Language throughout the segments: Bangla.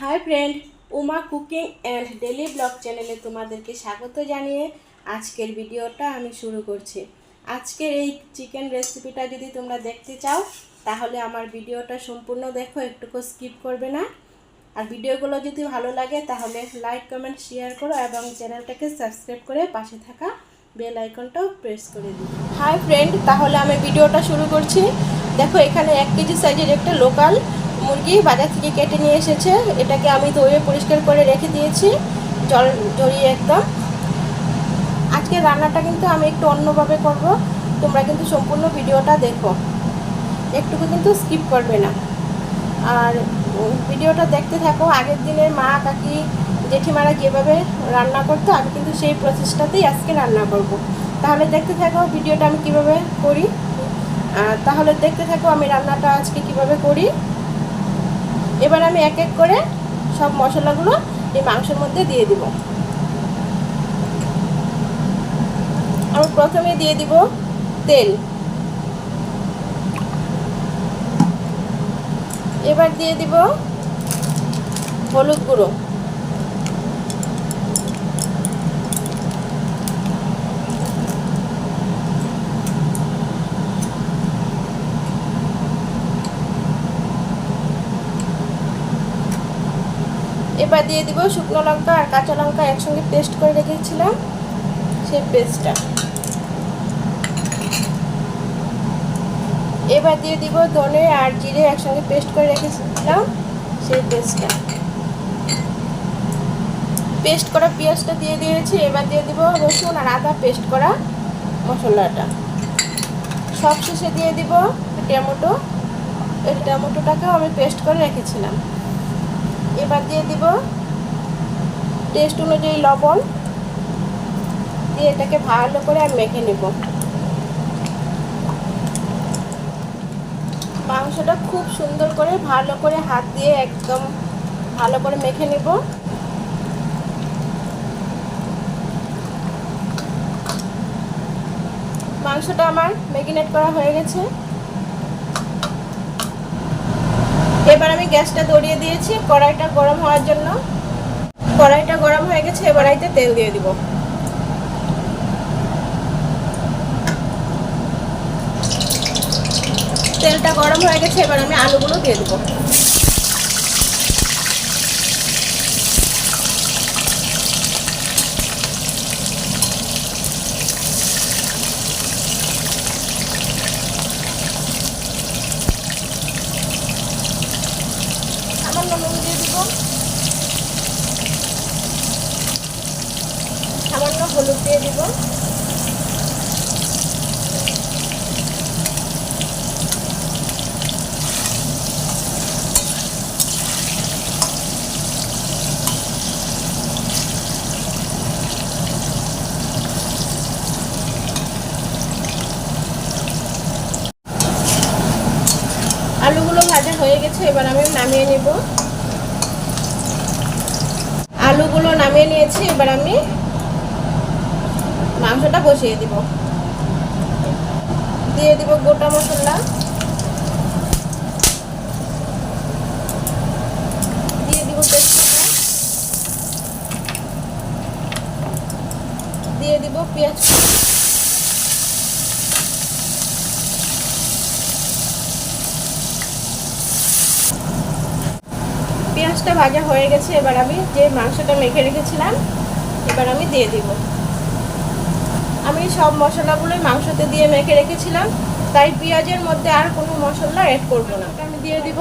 Hi friend, Uma cooking and daily blog চ্যানেলে তোমাদেরকে স্বাগত জানিয়ে আজকের ভিডিওটা আমি শুরু করছি। আজকের এই চিকেন রেসিপিটা যদি তোমরা দেখতে চাও তাহলে আমার ভিডিওটা সম্পূর্ণ দেখো, একটুকু স্কিপ করবে না। আর ভিডিওগুলো যদি ভালো লাগে তাহলে লাইক কমেন্ট শেয়ার করো এবং চ্যানেলটাকে সাবস্ক্রাইব করে পাশে থাকা বেল আইকনটাও প্রেস করে দিও। হাই ফ্রেন্ড, তাহলে আমি ভিডিওটা শুরু করছি। দেখো, এখানে 1 কেজি সাইজের একটা লোকাল মুরগি বাজার থেকে কেটে নিয়ে এসেছে। এটাকে আমি ধুয়ে পরিষ্কার করে রেখে দিয়েছি, জল ঝরিয়ে একদম। আজকে রান্নাটা কিন্তু আমি একটু অন্যভাবে করব, তোমরা কিন্তু সম্পূর্ণ ভিডিওটা দেখো, একটুকু কিন্তু স্কিপ করবে না। আর ভিডিওটা দেখতে থাকো। আগের দিনের মা কাকি জেঠিমারা যেভাবে রান্না করতো আমি কিন্তু সেই প্রসেসটাতেই আজকে রান্না করব। তাহলে দেখতে থাকো ভিডিওটা আমি কিভাবে করি। তাহলে দেখতে থাকো আমি রান্নাটা আজকে কিভাবে করি। এবার আমি এক এক করে সব মশলাগুলো এই মাংসের মধ্যে দিয়ে দিব। আমি প্রথমে দিয়ে দিব তেল, এবার দিয়ে দিব হলুদ গুঁড়ো, এবার দিয়ে দিব শুকনো লঙ্কা আর কাঁচা লঙ্কা একসঙ্গে পেস্ট করে রেখেছিলাম সেই পেস্টটা। এবার দিয়ে দিব ধনে আর জিরে একসঙ্গে পেস্ট করে রেখেছিলাম সেই পেস্টটা। পেস্ট করা পেঁয়াজটা দিয়ে দিয়েছি। এবার দিয়ে দিব রসুন আর আদা পেস্ট করা মশলাটা। সবশেষে দিয়ে দিব টমেটো, এই টমেটোটাকেও আমি পেস্ট করে রেখেছিলাম। এবার দিয়ে দিব টেস্ট অনুযায়ী লবণ, দিয়ে এটাকে ভালো করে আমি মেখে নেব। মাংসটা খুব সুন্দর করে ভালো করে হাত দিয়ে একদম ভালো করে মেখে নেব। মাংসটা আমার ম্যারিনেট করা হয়ে গেছে। এবার আমি গ্যাসটা ধরিয়ে দিয়েছি কড়াইটা গরম হওয়ার জন্য। কড়াইটা গরম হয়ে গেছে, এবার এতে তেল দিয়ে দিব। তেলটা গরম হয়ে গেছে, এবার আমি আলুগুলো দিয়ে দেবো। সামান্য নুন দিয়ে দিব, সামান্য হলুদ দিয়ে দিব, আলুগুলো ভাজা হয়ে গেছে। এবার আমি নামিয়ে নেব। আলুগুলো নামিয়ে নিয়েছি, এবার আমি মাংসটা বসিয়ে দিব। দিয়ে দিব গোটা মশলা, দিয়ে দিব তেজপাতা, দিয়ে দিব পেঁয়াজ, পেঁয়াজটা ভাজা হয়ে গেছে। এবার আমি যে মাংসটা মেখে রেখেছিলাম এবার আমি দিয়ে দিব। আমি সব মশলাগুলোই মাংসতে দিয়ে মেখে রেখেছিলাম, তাই পেঁয়াজের মধ্যে আর কোনো মশলা অ্যাড করব না। আমি দিয়ে দিব।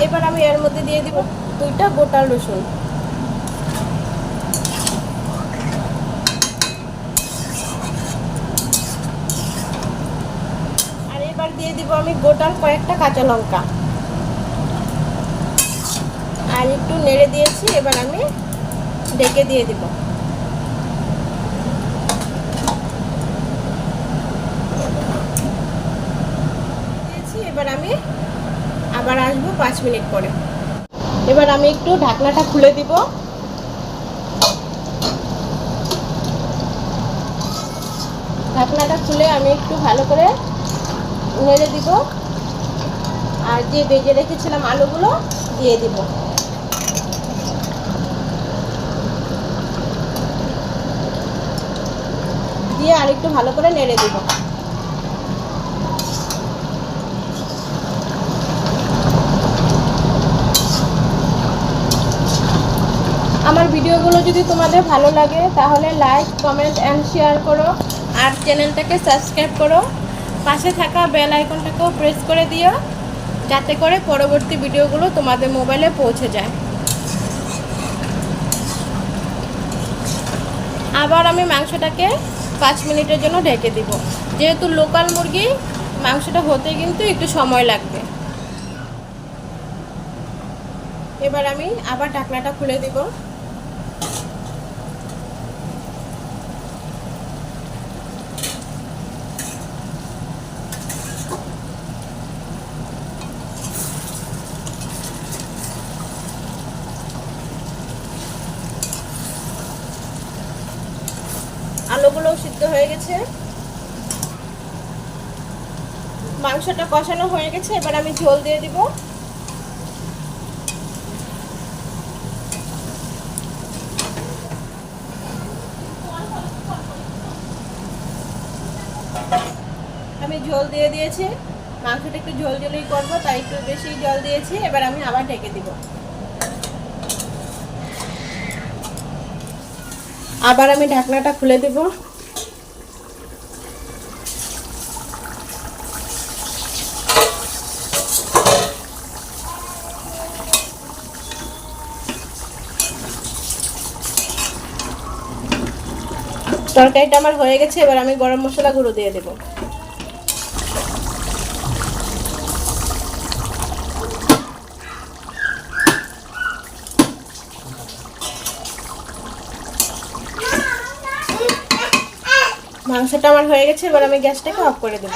এবার আমি এর মধ্যে দিয়ে দিব 2টা গোটা রসুন। আর এবার দিয়ে দিব আমি গোটাল কয়েকটা কাঁচা লঙ্কা। আর একটু নেড়ে দিয়েছি, এবার আমি ঢেকে দিয়ে দিব। এবার আমি আবার আসবো 5 মিনিট পরে। এবার আমি একটু ঢাকনাটা খুলে দিব। ঢাকনাটা খুলে আমি একটু ভালো করে নেড়ে দিব, আর যে ভেজে রেখেছিলাম আলুগুলো দিয়ে দিব। দিয়ে আর একটু ভালো করে নেড়ে দিব। আমার ভিডিওগুলো যদি তোমাদের ভালো লাগে তাহলে লাইক, কমেন্ট অ্যান্ড শেয়ার করো, আর চ্যানেলটাকে সাবস্ক্রাইব করো। পাশে থাকা বেল আইকনটাকেও প্রেস করে দিও, যাতে করে পরবর্তী ভিডিওগুলো তোমাদের মোবাইলে পৌঁছে যায়। আবার আমি মাংসটাকে 5 মিনিটের জন্য ঢেকে দিব। যেহেতু লোকাল মুরগি, মাংসটা হতে কিন্তু একটু সময় লাগবে। এবার আমি আবার ঢাকনাটা খুলে দিব। আলুগুলোও সিদ্ধ হয়ে গেছে, মাংসটা কষানো হয়ে গেছে। এবার আমি ঝোল দিয়ে দিব। আমি ঝোল দিয়ে দিয়েছি, মাংসটা একটু ঝোল ঝোলই করবো, তাই একটু বেশি জল দিয়েছি। এবার আমি আবার ঢেকে দিব। আবার আমি ঢাকনাটা খুলে দেব। তরকারিটা আমার হয়ে গেছে। এবার আমি গরম মশলা গুঁড়ো দিয়ে দেব। মাংসটা আমার হয়ে গেছে, এবার আমি গ্যাসটাকে অফ করে দেব।